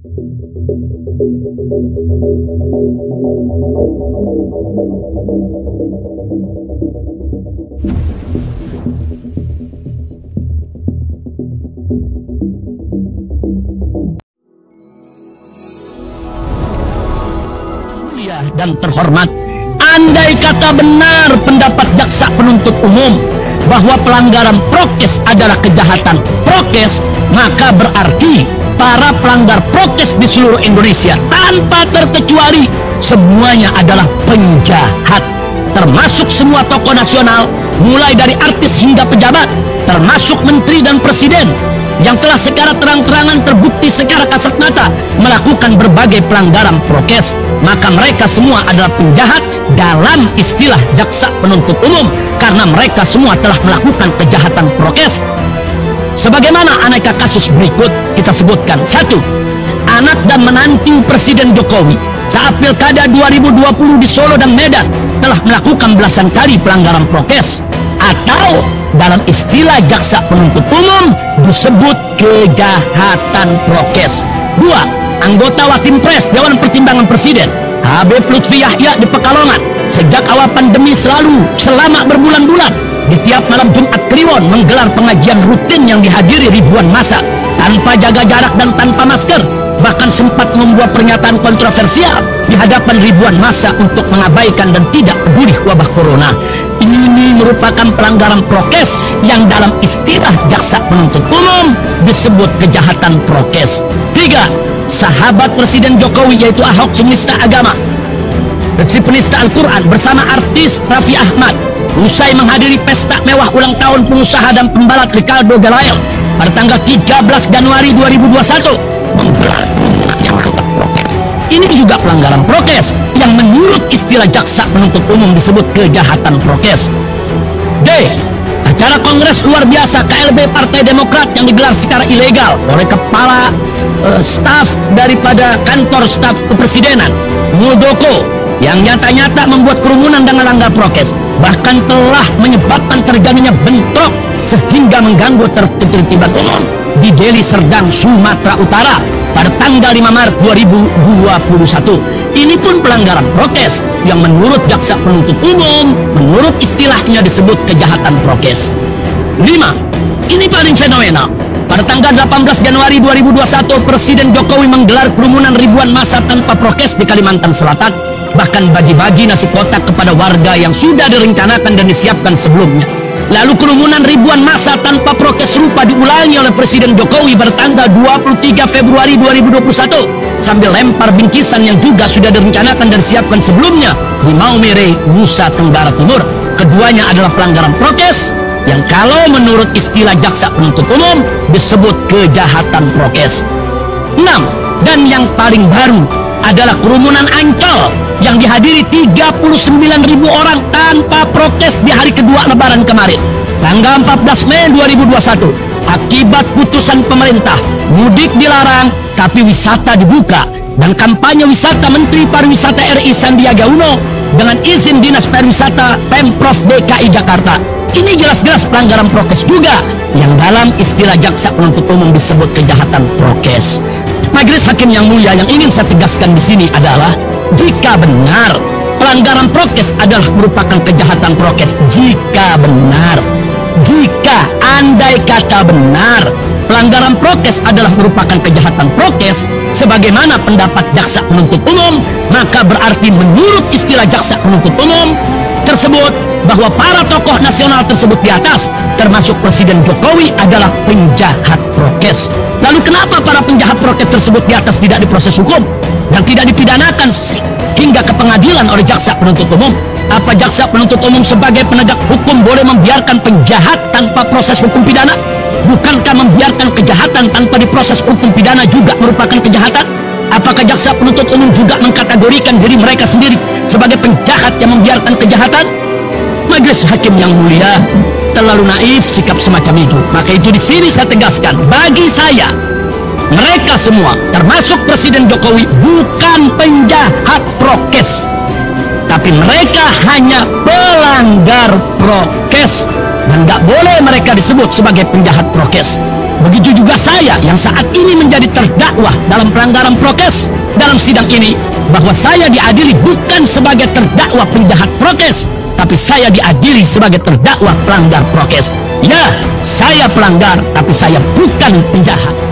Dan terhormat, andai kata benar pendapat jaksa penuntut umum bahwa pelanggaran prokes adalah kejahatan prokes, maka berarti para pelanggar prokes di seluruh Indonesia tanpa terkecuali semuanya adalah penjahat, termasuk semua tokoh nasional, mulai dari artis hingga pejabat, termasuk menteri dan presiden yang telah secara terang-terangan terbukti secara kasat mata melakukan berbagai pelanggaran prokes. Maka mereka semua adalah penjahat dalam istilah jaksa penuntut umum, karena mereka semua telah melakukan kejahatan prokes. Sebagaimana aneka kasus berikut kita sebutkan. 1. Anak dan menantu Presiden Jokowi saat Pilkada 2020 di Solo dan Medan telah melakukan belasan kali pelanggaran prokes, atau dalam istilah jaksa penuntut umum disebut kejahatan prokes. 2. Anggota Wakimpres Dewan Pertimbangan Presiden Habib Lutfi Yahya di Pekalongan sejak awal pandemi selama berbulan-bulan di tiap malam Jumat Kliwon menggelar pengajian rutin yang dihadiri ribuan massa tanpa jaga jarak dan tanpa masker, bahkan sempat membuat pernyataan kontroversial di hadapan ribuan massa untuk mengabaikan dan tidak peduli wabah corona. Ini merupakan pelanggaran prokes yang dalam istilah jaksa penuntut umum disebut kejahatan prokes. 3. Sahabat Presiden Jokowi yaitu Ahok si penista agama, si penista Al-Quran bersama artis Raffi Ahmad usai menghadiri pesta mewah ulang tahun pengusaha dan pembalap Ricardo Gelael pada tanggal 13 Januari 2021 menggelar yang mantap prokes. Ini juga pelanggaran prokes yang menurut istilah jaksa penuntut umum disebut kejahatan prokes. D. Acara kongres luar biasa KLB Partai Demokrat yang digelar secara ilegal oleh kepala staf daripada kantor staf kepresidenan Muldoko yang nyata-nyata membuat kerumunan dan melanggar prokes, bahkan telah menyebabkan terjadinya bentrok sehingga mengganggu ketertiban umum di Deli Serdang, Sumatera Utara pada tanggal 5 Maret 2021. Ini pun pelanggaran prokes yang menurut jaksa penuntut umum, menurut istilahnya disebut kejahatan prokes. 5. Ini paling fenomenal. Pada tanggal 18 Januari 2021, Presiden Jokowi menggelar kerumunan ribuan massa tanpa prokes di Kalimantan Selatan, bahkan bagi-bagi nasi kotak kepada warga yang sudah direncanakan dan disiapkan sebelumnya. Lalu kerumunan ribuan massa tanpa prokes serupa diulangi oleh Presiden Jokowi pada tanggal 23 Februari 2021 sambil lempar bingkisan yang juga sudah direncanakan dan disiapkan sebelumnya di Maumere, Nusa Tenggara Timur. Keduanya adalah pelanggaran prokes yang kalau menurut istilah jaksa penuntut umum disebut kejahatan prokes. 6. Dan yang paling baru adalah kerumunan Ancol yang dihadiri 39.000 orang tanpa prokes di hari kedua Lebaran kemarin, tanggal 14 Mei 2021. Akibat putusan pemerintah, mudik dilarang tapi wisata dibuka, dan kampanye wisata Menteri Pariwisata RI Sandiaga Uno dengan izin Dinas Pariwisata Pemprov DKI Jakarta. Ini jelas-jelas pelanggaran prokes juga yang dalam istilah jaksa penuntut umum disebut kejahatan prokes. Majelis Hakim yang mulia, yang ingin saya tegaskan di sini adalah jika benar pelanggaran prokes adalah merupakan kejahatan prokes, jika andai kata benar pelanggaran prokes adalah merupakan kejahatan prokes sebagaimana pendapat jaksa penuntut umum, maka berarti menurut istilah jaksa penuntut umum tersebut bahwa para tokoh nasional tersebut di atas termasuk Presiden Jokowi adalah penjahat prokes. Lalu kenapa para penjahat prokes tersebut di atas tidak diproses hukum dan tidak dipidanakan hingga ke pengadilan oleh jaksa penuntut umum? Apa jaksa penuntut umum sebagai penegak hukum boleh membiarkan penjahat tanpa proses hukum pidana? Bukankah membiarkan kejahatan tanpa diproses hukum pidana juga merupakan kejahatan? Apakah jaksa penuntut umum juga mengkategorikan diri mereka sendiri sebagai penjahat yang membiarkan kejahatan? Majelis Hakim yang mulia, terlalu naif sikap semacam itu. Maka itu di sini saya tegaskan, bagi saya mereka semua termasuk Presiden Jokowi bukan penjahat prokes, tapi mereka hanya pelanggar prokes dan nggak boleh mereka disebut sebagai penjahat prokes. Begitu juga saya yang saat ini menjadi terdakwa dalam pelanggaran prokes dalam sidang ini, bahwa saya diadili bukan sebagai terdakwa penjahat prokes, tapi saya diadili sebagai terdakwa pelanggar prokes. Ya, saya pelanggar, tapi saya bukan penjahat.